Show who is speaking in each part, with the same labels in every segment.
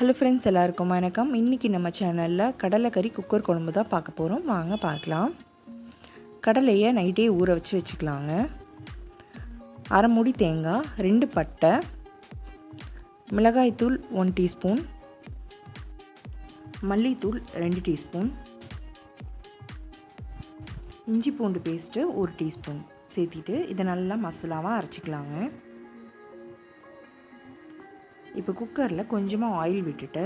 Speaker 1: Hello friends, எல்லாருக்கும் வணக்கம். இன்றைக்கி நம்ம சேனலில் கடலைக்கறி குக்கர் குழம்பு தான் பார்க்க போகிறோம். வாங்க பார்க்கலாம். கடலையை நைட்டே ஊற வச்சுக்கலாங்க. அரை மூடி தேங்காய், 2 பட்டை, மிளகாய்த்தூள் 1 டீஸ்பூன், மல்லித்தூள் 2 டீஸ்பூன், இஞ்சி பூண்டு பேஸ்ட்டு 1 டீஸ்பூன் சேர்த்திட்டு இதை நல்லா மசாலாவாக அரைச்சிக்கலாங்க. இப்போ குக்கரில் கொஞ்சமாக ஆயில் விட்டுட்டு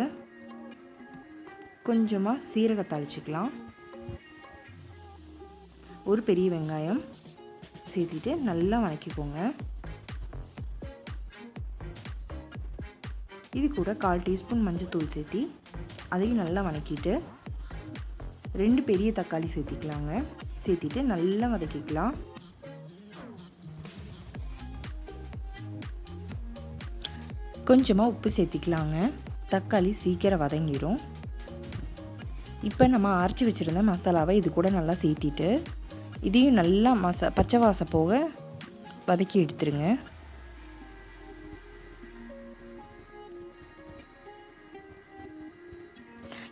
Speaker 1: கொஞ்சமாக சீரகத்தை தாளிச்சிக்கலாம். ஒரு பெரிய வெங்காயம் சேர்த்திட்டு நல்லா வதக்கிக்கோங்க. இது கூட 1/4 டீஸ்பூன் மஞ்சள்தூள் சேர்த்தி அதையும் நல்லா வதக்கிட்டு 2 பெரிய தக்காளி சேர்த்திக்கலாங்க. சேர்த்திட்டு நல்லா வதக்கிக்கலாம். கொஞ்சமாக உப்பு சேர்த்திக்கலாங்க. தக்காளி சீக்கிரம் வதங்கிடும். இப்போ நம்ம அரைச்சி வச்சுருந்த மசாலாவை இது கூட நல்லா சேர்த்திட்டு இதையும் நல்லா பச்சை வாசம் போக வதக்கி எடுத்துருங்க.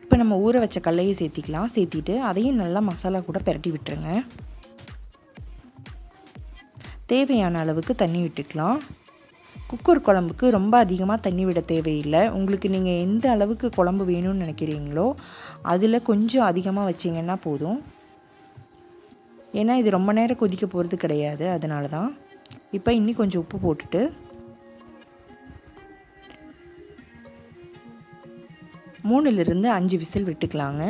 Speaker 1: இப்போ நம்ம ஊற வச்ச கடலையை சேர்த்திக்கலாம். சேர்த்திட்டு அதையும் நல்லா மசாலா கூட பிரட்டி விட்டுருங்க. தேவையான அளவுக்கு தண்ணி விட்டுக்கலாம். குக்கர் குழம்புக்கு ரொம்ப அதிகமாக தண்ணி விட தேவையில்லை. உங்களுக்கு நீங்கள் எந்த அளவுக்கு குழம்பு வேணும்னு நினைக்கிறீங்களோ அதில் கொஞ்சம் அதிகமாக வச்சிங்கன்னா போதும். ஏன்னா இது ரொம்ப நேரம் கொதிக்க போகிறது கிடையாது, அதனால தான். இப்போ இன்னும் கொஞ்சம் உப்பு போட்டுட்டு 3லிருந்து 5 விசில் விட்டுக்கலாங்க.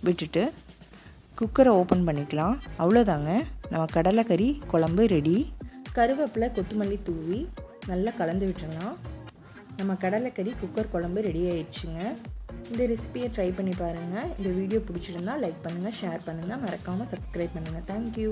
Speaker 1: விட்டுட்டு குக்கரை ஓப்பன் பண்ணிக்கலாம். அவ்வளோதாங்க, நம்ம கடலைக்கறி குழம்பு ரெடி. கருவேப்பிலை, கொத்தமல்லி தூவி நல்லா கலந்து விட்டுறலாம். நம்ம கடலைக்கறி குக்கர் குழம்பு ரெடி ஆயிடுச்சுங்க. இந்த ரெசிபியை ட்ரை பண்ணி பாருங்கள். இந்த வீடியோ பிடிச்சிருந்தா லைக் பண்ணுங்கள், ஷேர் பண்ணுங்கள், மறக்காமல் சப்ஸ்கிரைப் பண்ணுங்கள். தேங்க்யூ.